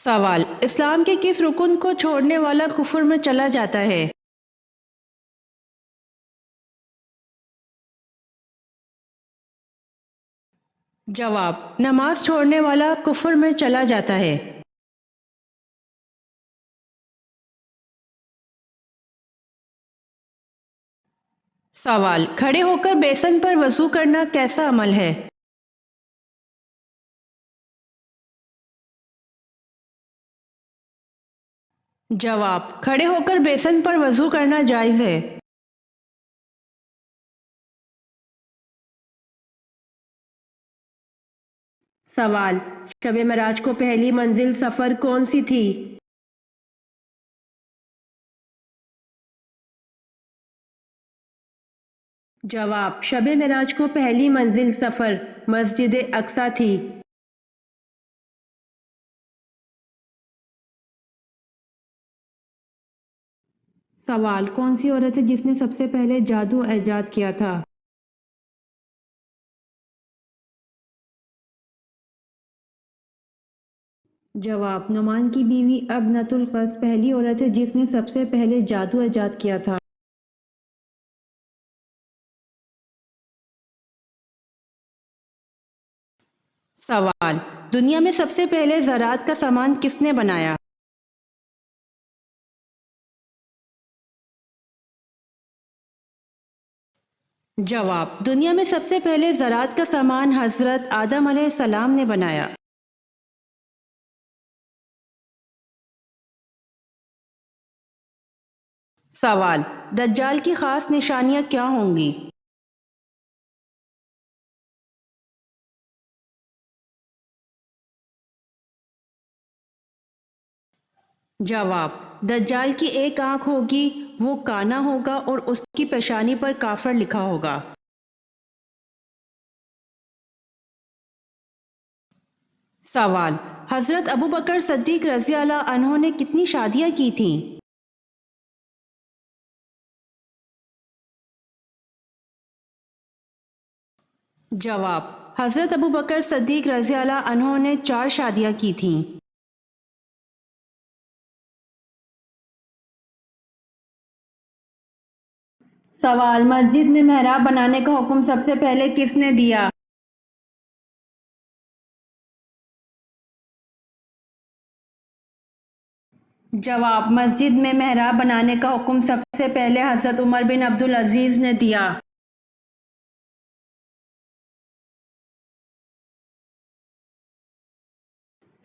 سوال: اسلام کے کس رکن کو چھوڑنے والا کفر میں چلا جاتا ہے؟ جواب: نماز چھوڑنے والا کفر میں چلا جاتا ہے۔ سوال: کھڑے ہو کر بیسن پر وضو کرنا کیسا عمل ہے؟ جواب: کھڑے ہو کر بیسن پر وضو کرنا جائز ہے۔ سوال: شب معراج کو پہلی منزل سفر کون سی تھی؟ جواب: شب معراج کو پہلی منزل سفر مسجد اقصی تھی۔ سوال: کون سی عورت ہے جس نے سب سے پہلے جادو ایجاد کیا تھا؟ جواب: نعمان کی بیوی ابنۃ القیس پہلی عورت ہے جس نے سب سے پہلے جادو ایجاد کیا تھا۔ سوال: دنیا میں سب سے پہلے زراعت کا سامان کس نے بنایا؟ جواب: دنیا میں سب سے پہلے زراعت کا سامان حضرت آدم علیہ السلام نے بنایا۔ سوال: دجال کی خاص نشانیاں کیا ہوں گی؟ جواب: دجال کی ایک آنکھ ہوگی، وہ کانا ہوگا اور اس کی پیشانی پر کافر لکھا ہوگا۔ سوال: حضرت ابوبکر صدیق رضی اللہ عنہ نے کتنی شادیاں کی تھیں؟ جواب: حضرت ابوبکر صدیق رضی اللہ عنہ نے 4 شادیاں کی تھیں۔ سوال: مسجد میں محراب بنانے کا حکم سب سے پہلے کس نے دیا؟ جواب: مسجد میں محراب بنانے کا حکم سب سے پہلے حضرت عمر بن عبدالعزیز نے دیا۔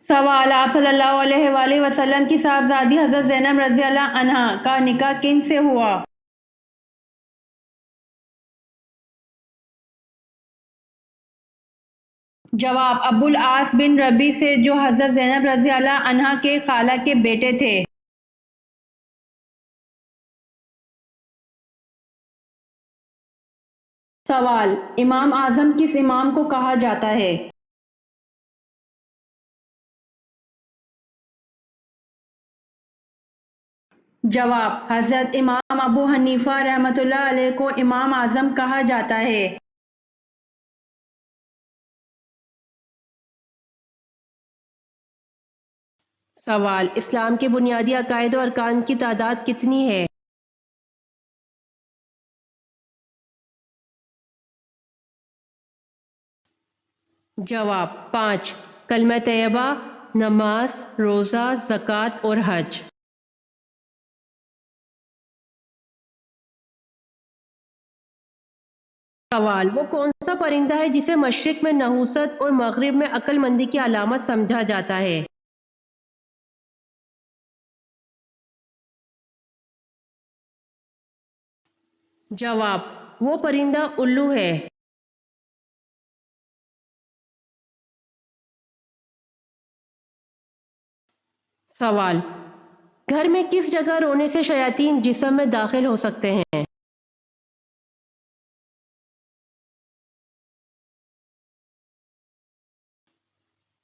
سوال: آپ صلی اللہ علیہ وآلہ وسلم کی صاحبزادی حضرت زینب رضی اللہ عنہا کا نکاح کن سے ہوا؟ جواب: ابو العاص بن ربیع سے، جو حضرت زینب رضی اللہ عنہا کے خالہ کے بیٹے تھے۔ سوال: امام اعظم کس امام کو کہا جاتا ہے؟ جواب: حضرت امام ابو حنیفہ رحمۃ اللہ علیہ کو امام اعظم کہا جاتا ہے۔ سوال: اسلام کے بنیادی عقائد و ارکان کی تعداد کتنی ہے؟ جواب: 5: کلمہ طیبہ، نماز، روزہ، زکوٰۃ اور حج۔ سوال: وہ کون سا پرندہ ہے جسے مشرق میں نحوست اور مغرب میں عقل مندی کی علامت سمجھا جاتا ہے؟ جواب: وہ پرندہ الو ہے۔ سوال: گھر میں کس جگہ رونے سے شیاطین جسم میں داخل ہو سکتے ہیں؟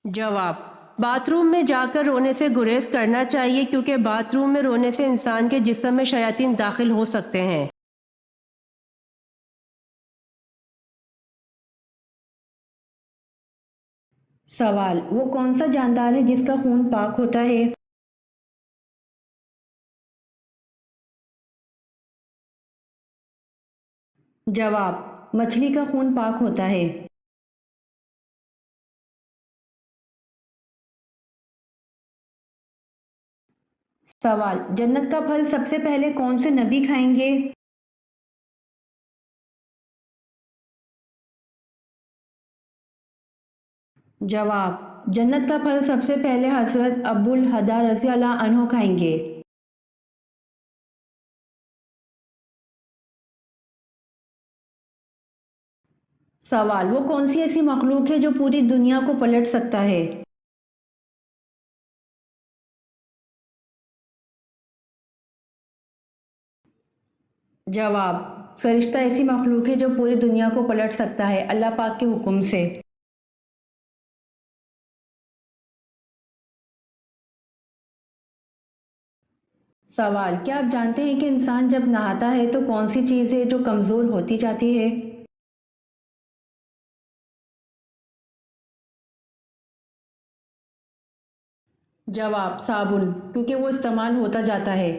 جواب: باتھ روم میں جا کر رونے سے گریز کرنا چاہیے، کیونکہ باتھ روم میں رونے سے انسان کے جسم میں شیاطین داخل ہو سکتے ہیں۔ سوال: وہ کون سا جاندار ہے جس کا خون پاک ہوتا ہے؟ جواب: مچھلی کا خون پاک ہوتا ہے۔ سوال: جنت کا پھل سب سے پہلے کون سے نبی کھائیں گے؟ جواب: جنت کا پھل سب سے پہلے حضرت ابو الہدا رضی اللہ عنہ کھائیں گے۔ سوال: وہ کون سی ایسی مخلوق ہے جو پوری دنیا کو پلٹ سکتا ہے؟ جواب: فرشتہ ایسی مخلوق ہے جو پوری دنیا کو پلٹ سکتا ہے اللہ پاک کے حکم سے۔ سوال: کیا آپ جانتے ہیں کہ انسان جب نہاتا ہے تو کون سی چیز ہے جو کمزور ہوتی جاتی ہے؟ جواب: صابن، کیونکہ وہ استعمال ہوتا جاتا ہے۔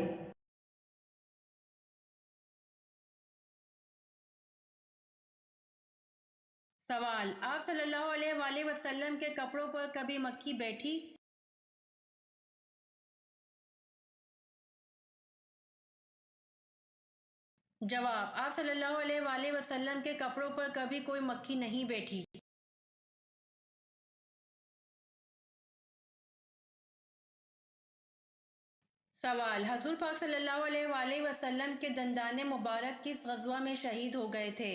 سوال: آپ صلی اللہ علیہ وآلہ وسلم کے کپڑوں پر کبھی مکھی بیٹھی؟ جواب: آپ صلی اللہ علیہ وآلہ وسلم کے کپڑوں پر کبھی کوئی مکھی نہیں بیٹھی۔ سوال: حضور پاک صلی اللہ علیہ وآلہ وسلم کے دندان مبارک کس غزوہ میں شہید ہو گئے تھے؟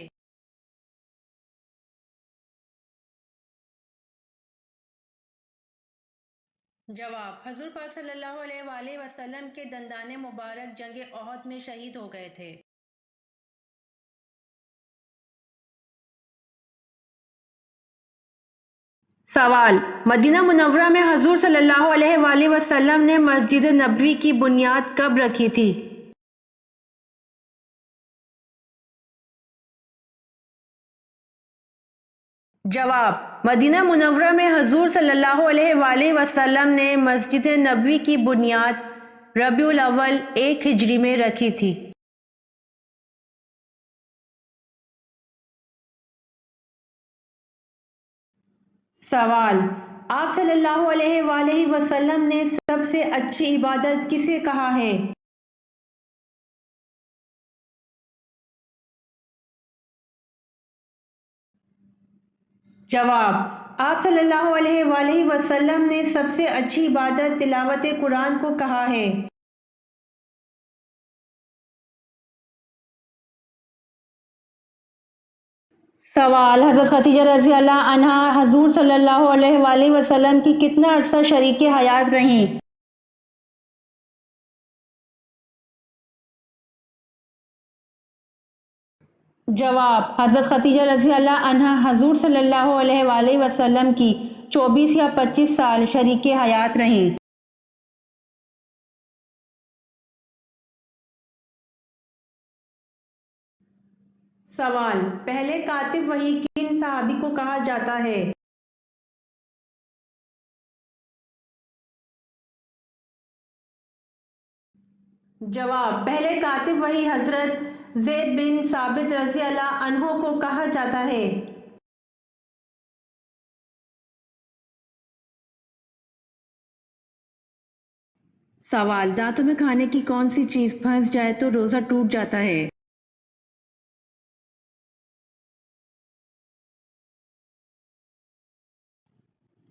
جواب: حضور پاک صلی اللہ علیہ وآلہ وسلم کے دندان مبارک جنگ احد میں شہید ہو گئے تھے۔ سوال: مدینہ منورہ میں حضور صلی اللہ علیہ وآلہ وسلم نے مسجد نبوی کی بنیاد کب رکھی تھی؟ جواب: مدینہ منورہ میں حضور صلی اللہ علیہ وآلہ وسلم نے مسجد نبوی کی بنیاد ربیع الاول 1 ہجری میں رکھی تھی۔ سوال: آپ صلی اللہ علیہ وآلہ وسلم نے سب سے اچھی عبادت کسے کہا ہے؟ جواب: آپ صلی اللہ علیہ وآلہ وسلم نے سب سے اچھی عبادت تلاوت قرآن کو کہا ہے۔ سوال: حضرت خدیجہ رضی اللہ عنہا حضور صلی اللہ علیہ وآلہ وسلم کی کتنا عرصہ شریک حیات رہیں؟ جواب: حضرت خدیجہ رضی اللہ عنہا حضور صلی اللہ علیہ وآلہ وسلم کی 24 یا 25 سال شریک حیات رہیں۔ سوال: پہلے کاتب وحی کن صحابی کو کہا جاتا ہے؟ جواب: پہلے کاتب وحی حضرت زید بن ثابت رضی اللہ عنہ کو کہا جاتا ہے۔ سوال: دانتوں میں کھانے کی کون سی چیز پھنس جائے تو روزہ ٹوٹ جاتا ہے؟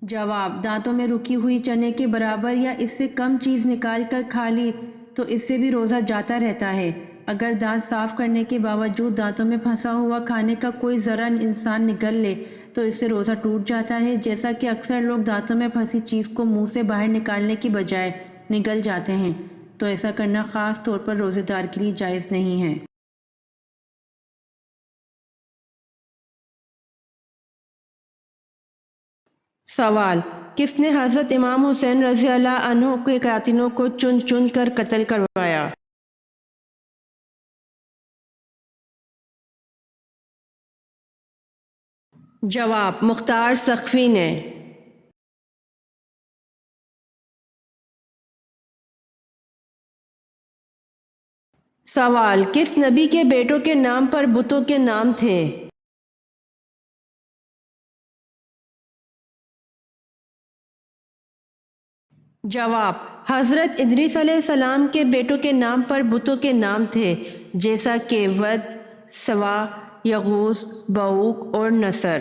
جواب: دانتوں میں رکی ہوئی چنے کے برابر یا اس سے کم چیز نکال کر کھا لی تو اس سے بھی روزہ جاتا رہتا ہے۔ اگر دانت صاف کرنے کے باوجود دانتوں میں پھنسا ہوا کھانے کا کوئی ذرہ انسان نگل لے تو اس سے روزہ ٹوٹ جاتا ہے، جیسا کہ اکثر لوگ دانتوں میں پھنسی چیز کو منہ سے باہر نکالنے کی بجائے نگل جاتے ہیں، تو ایسا کرنا خاص طور پر روزے دار کے لیے جائز نہیں ہے۔ سوال: کس نے حضرت امام حسین رضی اللہ عنہ کے قاتلوں کو چن چن کر قتل کروایا؟ جواب: مختار سقفی نے۔ سوال: کس نبی کے بیٹوں کے نام پر بتوں کے نام تھے؟ جواب: حضرت ادریس علیہ السلام کے بیٹوں کے نام پر بتوں کے نام تھے، جیسا کہ ود، سوا، یغوث، بعوق اور نصر۔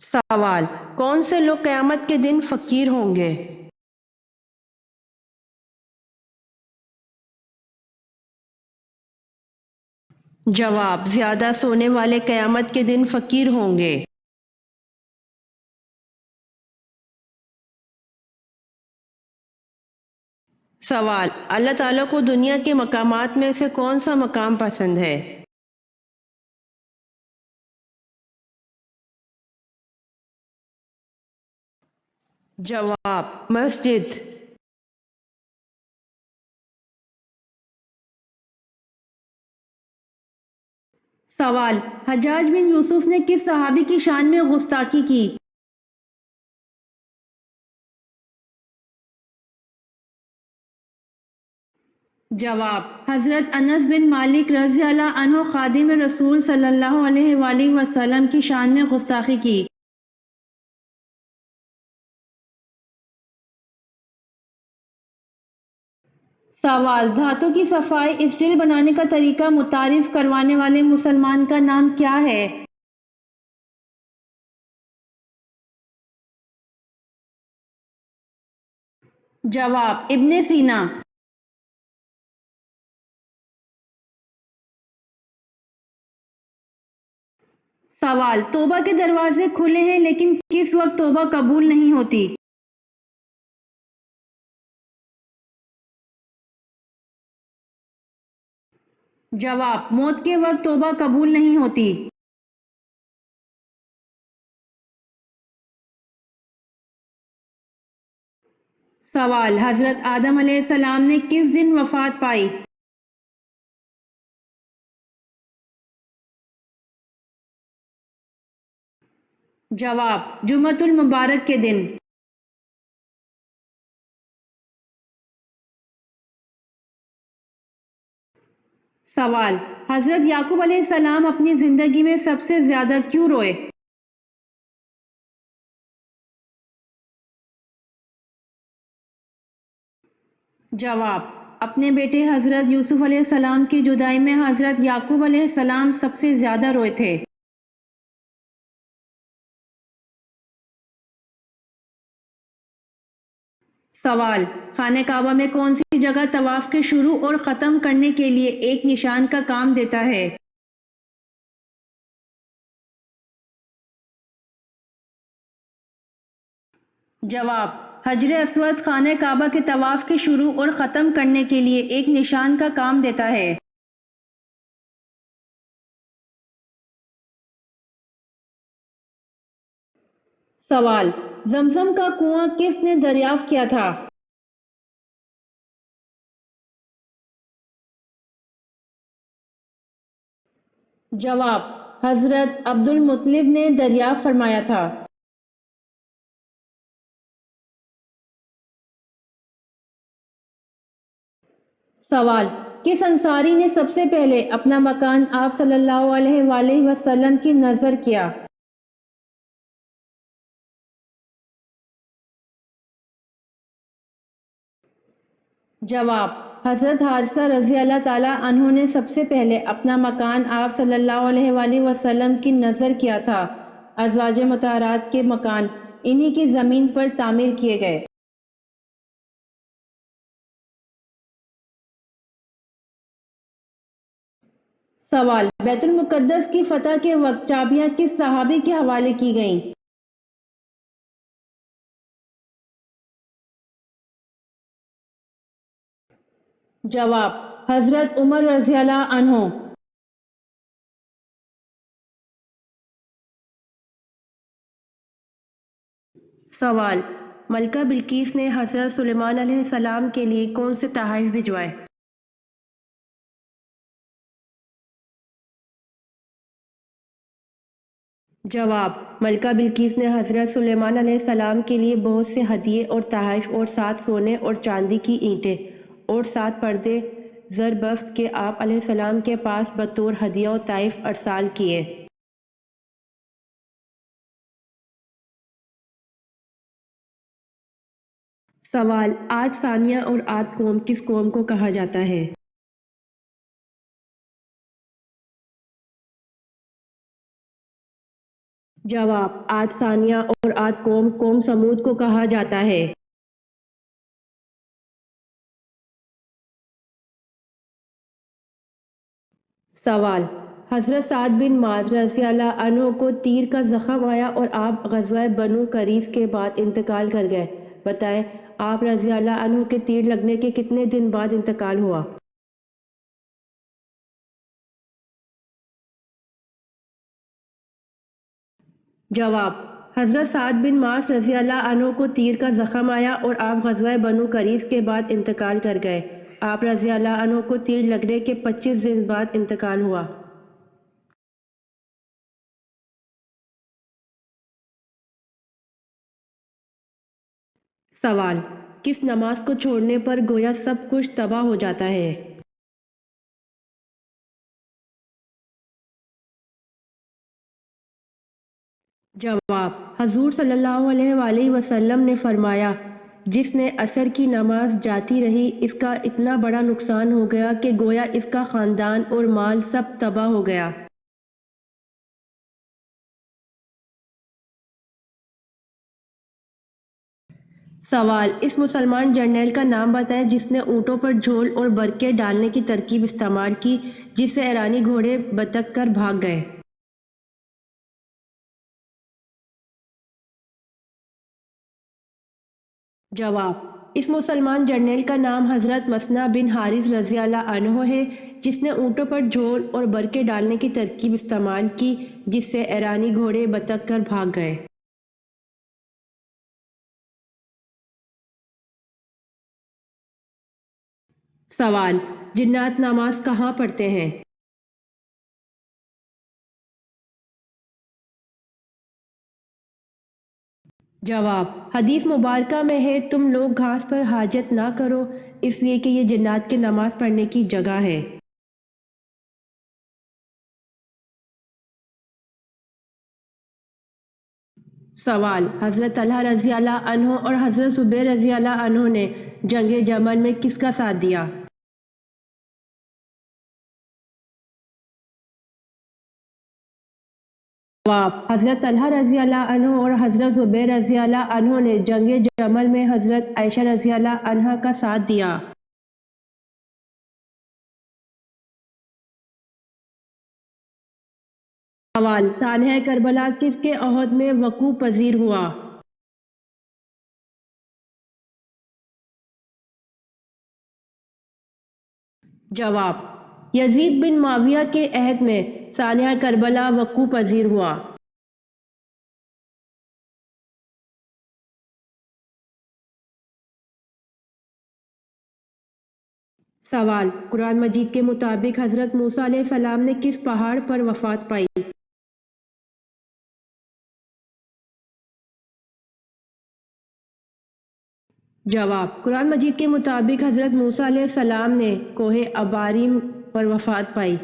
سوال: کون سے لوگ قیامت کے دن فقیر ہوں گے؟ جواب: زیادہ سونے والے قیامت کے دن فقیر ہوں گے۔ سوال: اللہ تعالیٰ کو دنیا کے مقامات میں سے کون سا مقام پسند ہے؟ جواب: مسجد۔ سوال: حجاج بن یوسف نے کس صحابی کی شان میں گستاخی کی؟ جواب: حضرت انس بن مالک رضی اللہ عنہ خادم رسول صلی اللہ علیہ وآلہ وسلم کی شان میں گستاخی کی۔ سوال: دھاتوں کی صفائی اسٹیل بنانے کا طریقہ متعارف کروانے والے مسلمان کا نام کیا ہے؟ جواب: ابن سینا۔ سوال: توبہ کے دروازے کھلے ہیں لیکن کس وقت توبہ قبول نہیں ہوتی؟ جواب: موت کے وقت توبہ قبول نہیں ہوتی۔ سوال: حضرت آدم علیہ السلام نے کس دن وفات پائی؟ جواب: جمعۃ المبارک کے دن۔ سوال: حضرت یعقوب علیہ السلام اپنی زندگی میں سب سے زیادہ کیوں روئے؟ جواب: اپنے بیٹے حضرت یوسف علیہ السلام کی جدائی میں حضرت یعقوب علیہ السلام سب سے زیادہ روئے تھے۔ سوال: خانہ کعبہ میں کون سی جگہ طواف کے شروع اور ختم کرنے کے لیے ایک نشان کا کام دیتا ہے؟ جواب: حجر اسود خانہ کعبہ کے طواف کے شروع اور ختم کرنے کے لیے ایک نشان کا کام دیتا ہے۔ سوال: زمزم کا کنواں کس نے دریافت کیا تھا؟ جواب: حضرت عبد المطلب نے دریافت فرمایا تھا۔ سوال: کس انصاری نے سب سے پہلے اپنا مکان آپ صلی اللہ علیہ وآلہ وسلم کی نذر کیا؟ جواب: حضرت حارثہ رضی اللہ تعالیٰ عنہ نے سب سے پہلے اپنا مکان آپ صلی اللہ علیہ وآلہ وسلم کی نذر کیا تھا۔ ازواج مطہرات کے مکان انہی کی زمین پر تعمیر کیے گئے۔ سوال: بیت المقدس کی فتح کے وقت چابیاں کس صحابی کے حوالے کی گئیں؟ جواب: حضرت عمر رضی اللہ عنہ۔ سوال: ملکہ بلقیس نے حضرت سلیمان علیہ السلام کے لیے کون سے تحائف بھجوائے؟ جواب: ملکہ بلقیس نے حضرت سلیمان علیہ السلام کے لیے بہت سے ہدیے اور تحائف اور 7 سونے اور چاندی کی اینٹیں اور 7 پردے زر بفت کے آپ علیہ السلام کے پاس بطور ہدیہ و تحائف ارسال کیے۔ سوال: عاد ثانیہ اور عاد قوم کس قوم کو کہا جاتا ہے؟ جواب: عاد ثانیہ اور عاد قوم قوم سمود کو کہا جاتا ہے۔ سوال: حضرت سعد بن معاذ رضی اللہ عنہ کو تیر کا زخم آیا اور آپ غزوہ بنو قریظ کے بعد انتقال کر گئے، بتائیں آپ رضی اللہ عنہ کے تیر لگنے کے کتنے دن بعد انتقال ہوا؟ جواب: حضرت سعد بن معاذ رضی اللہ عنہ کو تیر کا زخم آیا اور آپ غزوہ بنو قریظ کے بعد انتقال کر گئے، آپ رضی اللہ عنہ کو تیر لگنے کے 25 دن بعد انتقال ہوا۔ سوال: کس نماز کو چھوڑنے پر گویا سب کچھ تباہ ہو جاتا ہے؟ جواب: حضور صلی اللہ علیہ وآلہ وسلم نے فرمایا، جس نے عصر کی نماز جاتی رہی اس کا اتنا بڑا نقصان ہو گیا کہ گویا اس کا خاندان اور مال سب تباہ ہو گیا۔ سوال: اس مسلمان جرنیل کا نام بتائیں جس نے اونٹوں پر جھول اور برقعے ڈالنے کی ترکیب استعمال کی جس سے ایرانی گھوڑے بتک کر بھاگ گئے۔ جواب: اس مسلمان جرنیل کا نام حضرت مثنہ بن حارث رضی اللہ عنہ ہے جس نے اونٹوں پر جھول اور برقعے ڈالنے کی ترکیب استعمال کی جس سے ایرانی گھوڑے بتک کر بھاگ گئے۔ سوال: جنات نماز کہاں پڑھتے ہیں؟ جواب: حدیث مبارکہ میں ہے تم لوگ گھاس پر حاجت نہ کرو اس لیے کہ یہ جنات کے نماز پڑھنے کی جگہ ہے۔ سوال: حضرت طلحہ رضی اللہ عنہ اور حضرت زبیر رضی اللہ عنہ نے جنگ جمل میں کس کا ساتھ دیا؟ جواب: حضرت طلحہ رضی اللہ عنہ اور حضرت زبیر رضی اللہ عنہ نے جنگ جمل میں حضرت عائشہ رضی اللہ عنہا کا ساتھ دیا۔ سوال: سانحہ کربلا کس کے عہد میں وقوع پذیر ہوا؟ جواب: یزید بن معاویہ کے عہد میں سانحہ کربلا وقوع پذیر ہوا۔ سوال: قرآن مجید کے مطابق حضرت موسیٰ علیہ السلام نے کس پہاڑ پر وفات پائی؟ جواب: قرآن مجید کے مطابق حضرت موسیٰ علیہ السلام نے کوہ اباریم پر وفات پائی۔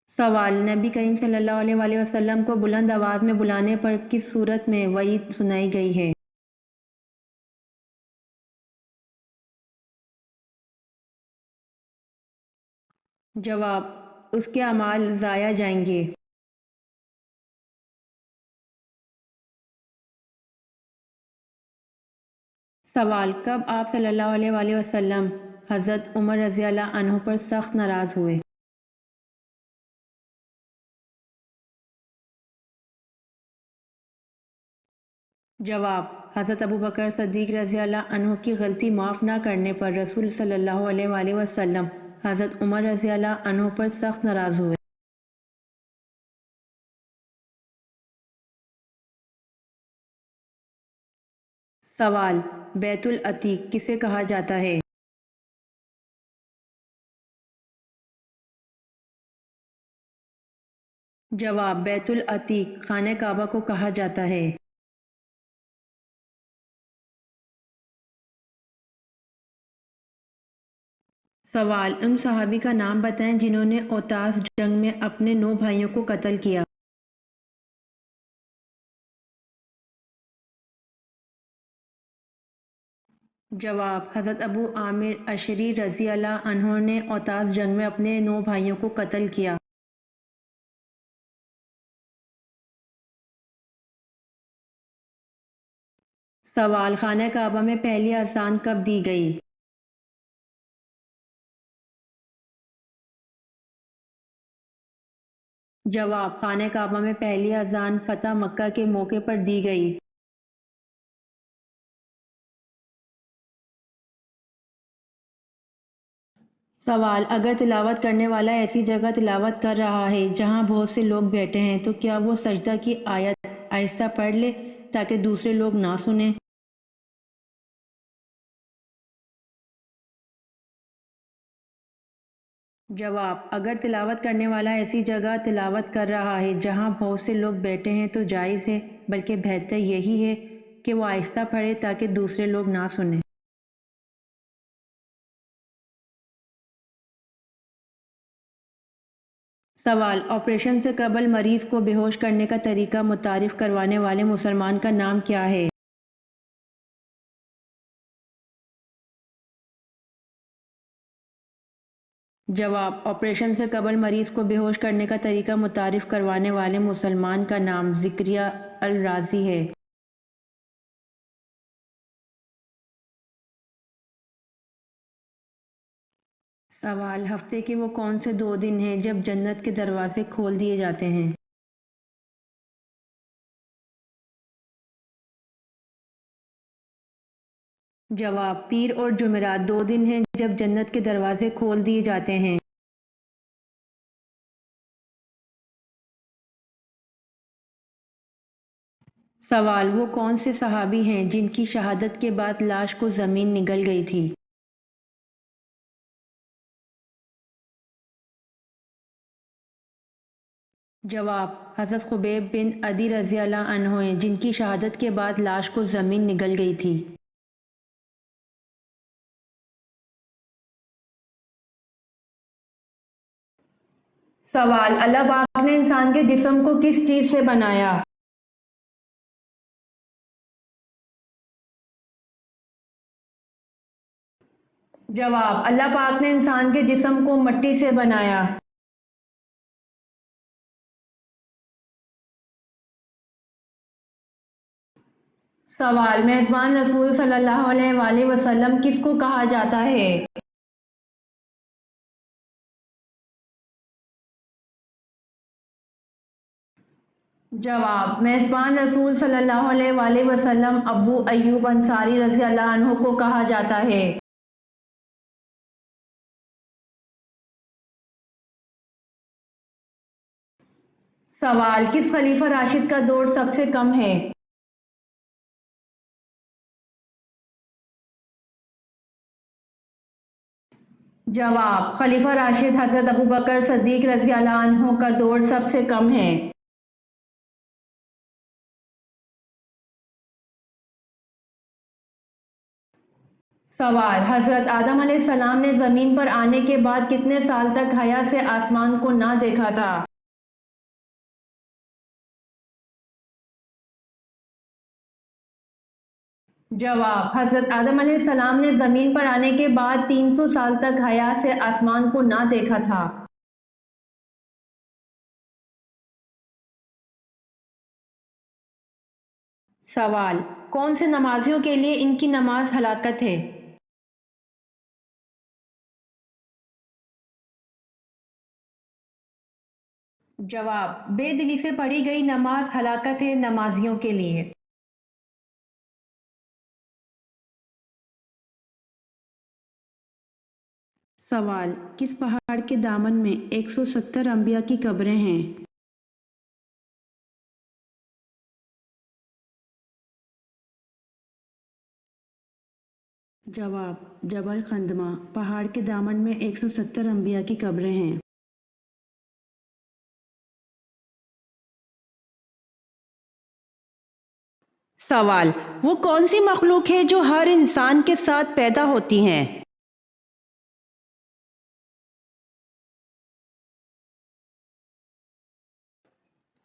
سوال: نبی کریم صلی اللہ علیہ وآلہ وسلم کو بلند آواز میں بلانے پر کس صورت میں وعید سنائی گئی ہے؟ جواب: اس کے اعمال ضائع جائیں گے۔ سوال: کب آپ صلی اللہ علیہ وآلہ وسلم حضرت عمر رضی اللہ عنہ پر سخت ناراض ہوئے؟ جواب: حضرت ابوبکر صدیق رضی اللہ عنہ کی غلطی معاف نہ کرنے پر رسول صلی اللہ علیہ وآلہ وسلم حضرت عمر رضی اللہ عنہ پر سخت ناراض ہوئے۔ سوال: بیت العتیق کسے کہا جاتا ہے؟ جواب بیت العتیق خانہ کعبہ کو کہا جاتا ہے۔ سوال، ان صحابی کا نام بتائیں جنہوں نے اوتاس جنگ میں اپنے 9 بھائیوں کو قتل کیا۔ جواب، حضرت ابو عامر اشعری رضی اللہ عنہ نے اوتاس جنگ میں اپنے 9 بھائیوں کو قتل کیا۔ سوال، خانہ کعبہ میں پہلی اذان کب دی گئی؟ جواب، خانہ کعبہ میں پہلی اذان فتح مکہ کے موقع پر دی گئی۔ سوال، اگر تلاوت کرنے والا ایسی جگہ تلاوت کر رہا ہے جہاں بہت سے لوگ بیٹھے ہیں تو کیا وہ سجدہ کی آیت آہستہ پڑھ لے تاکہ دوسرے لوگ نہ سنیں؟ جواب، اگر تلاوت کرنے والا ایسی جگہ تلاوت کر رہا ہے جہاں بہت سے لوگ بیٹھے ہیں تو جائز ہے، بلکہ بہتر یہی ہے کہ وہ آہستہ پڑھے تاکہ دوسرے لوگ نہ سنیں۔ سوال، آپریشن سے قبل مریض کو بے ہوش کرنے کا طریقہ متعارف کروانے والے مسلمان کا نام کیا ہے؟ جواب، آپریشن سے قبل مریض کو بے ہوش کرنے کا طریقہ متعارف کروانے والے مسلمان کا نام زکریا الرازی ہے۔ سوال، ہفتے کے وہ کون سے 2 دن ہیں جب جنت کے دروازے کھول دیے جاتے ہیں؟ جواب، پیر اور جمعرات 2 دن ہیں جب جنت کے دروازے کھول دیے جاتے ہیں۔ سوال، وہ کون سے صحابی ہیں جن کی شہادت کے بعد لاش کو زمین نگل گئی تھی؟ جواب، حضرت خبیب بن عدی رضی اللہ عنہ ہیں جن کی شہادت کے بعد لاش کو زمین نگل گئی تھی۔ سوال، اللہ پاک نے انسان کے جسم کو کس چیز سے بنایا؟ جواب، اللہ پاک نے انسان کے جسم کو مٹی سے بنایا۔ سوال، میزبان رسول صلی اللہ علیہ وآلہ وسلم کس کو کہا جاتا ہے؟ جواب، میزبان رسول صلی اللہ علیہ وآلہ وسلم ابو ایوب انصاری رضی اللہ عنہ کو کہا جاتا ہے۔ سوال، کس خلیفہ راشد کا دور سب سے کم ہے؟ جواب، خلیفہ راشد حضرت ابوبکر صدیق رضی اللہ عنہ کا دور سب سے کم ہے۔ سوال، حضرت آدم علیہ السلام نے زمین پر آنے کے بعد کتنے سال تک حیا سے آسمان کو نہ دیکھا تھا؟ جواب، حضرت آدم علیہ السلام نے زمین پر آنے کے بعد 300 سال تک حیا سے آسمان کو نہ دیکھا تھا۔ سوال، کون سے نمازیوں کے لیے ان کی نماز ہلاکت ہے؟ جواب، بے دلی سے پڑھی گئی نماز ہلاکت ہے نمازیوں کے لیے۔ سوال، کس پہاڑ کے دامن میں 170 انبیاء کی قبریں ہیں؟ جواب، جبل خندمہ پہاڑ کے دامن میں 170 انبیاء کی قبریں ہیں۔ سوال: وہ کون سی مخلوق ہے جو ہر انسان کے ساتھ پیدا ہوتی ہیں؟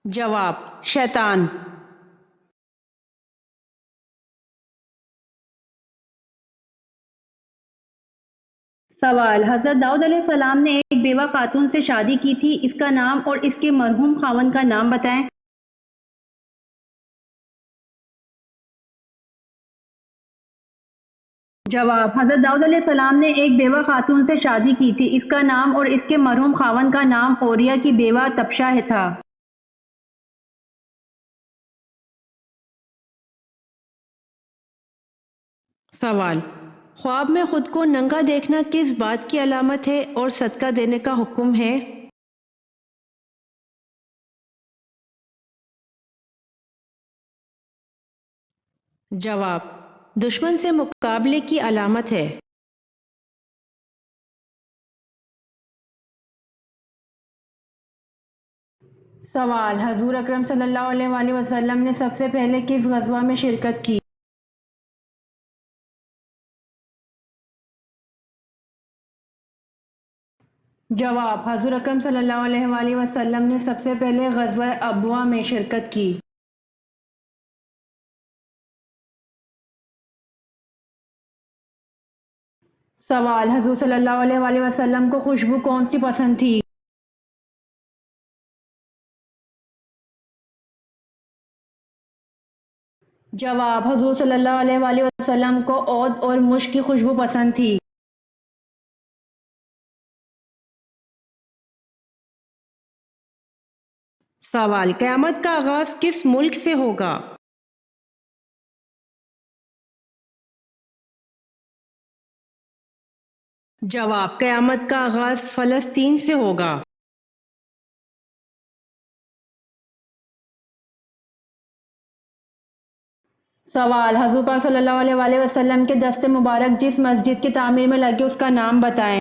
جواب: شیطان۔ سوال: حضرت داؤد علیہ السلام نے ایک بیوہ خاتون سے شادی کی تھی، اس کا نام اور اس کے مرحوم خاوند کا نام بتائیں۔ جواب: حضرت داؤد علیہ السلام نے ایک بیوہ خاتون سے شادی کی تھی، اس کا نام اور اس کے مرحوم خاوند کا نام اوریا کی بیوہ تبشا تھا۔ سوال: خواب میں خود کو ننگا دیکھنا کس بات کی علامت ہے اور صدقہ دینے کا حکم ہے؟ جواب: دشمن سے مقابلے کی علامت ہے۔ سوال: حضور اکرم صلی اللہ علیہ وآلہ وسلم نے سب سے پہلے کس غزوہ میں شرکت کی؟ جواب: حضور اکرم صلی اللہ علیہ وآلہ وسلم نے سب سے پہلے غزوہ ابوا میں شرکت کی۔ سوال: حضور صلی اللہ علیہ وآلہ وسلم کو خوشبو کون سی پسند تھی؟ جواب: حضور صلی اللہ علیہ وآلہ وسلم کو عود اور مشک کی خوشبو پسند تھی۔ سوال: قیامت کا آغاز کس ملک سے ہوگا؟ جواب: قیامت کا آغاز فلسطین سے ہوگا۔ سوال: حضور پاک صلی اللہ علیہ وآلہ وسلم کے دست مبارک جس مسجد کی تعمیر میں لگے اس کا نام بتائیں۔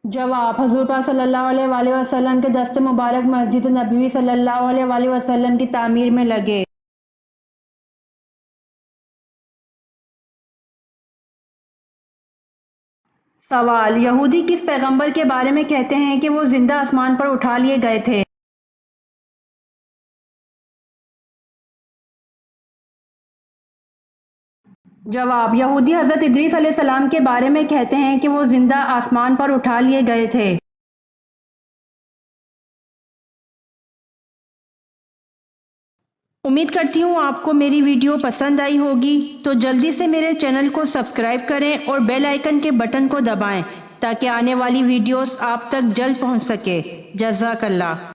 جواب: حضور پاک صلی اللہ علیہ وآلہ وسلم کے دست مبارک مسجد نبوی صلی اللہ علیہ وآلہ وسلم کی تعمیر میں لگے۔ سوال: یہودی کس پیغمبر کے بارے میں کہتے ہیں کہ وہ زندہ آسمان پر اٹھا لیے گئے تھے؟ جواب: یہودی حضرت ادریس علیہ السلام کے بارے میں کہتے ہیں کہ وہ زندہ آسمان پر اٹھا لیے گئے تھے۔ امید کرتی ہوں آپ کو میری ویڈیو پسند آئی ہوگی، تو جلدی سے میرے چینل کو سبسکرائب کریں اور بیل آئیکن کے بٹن کو دبائیں تاکہ آنے والی ویڈیوز آپ تک جلد پہنچ سکے۔ جزاک اللہ۔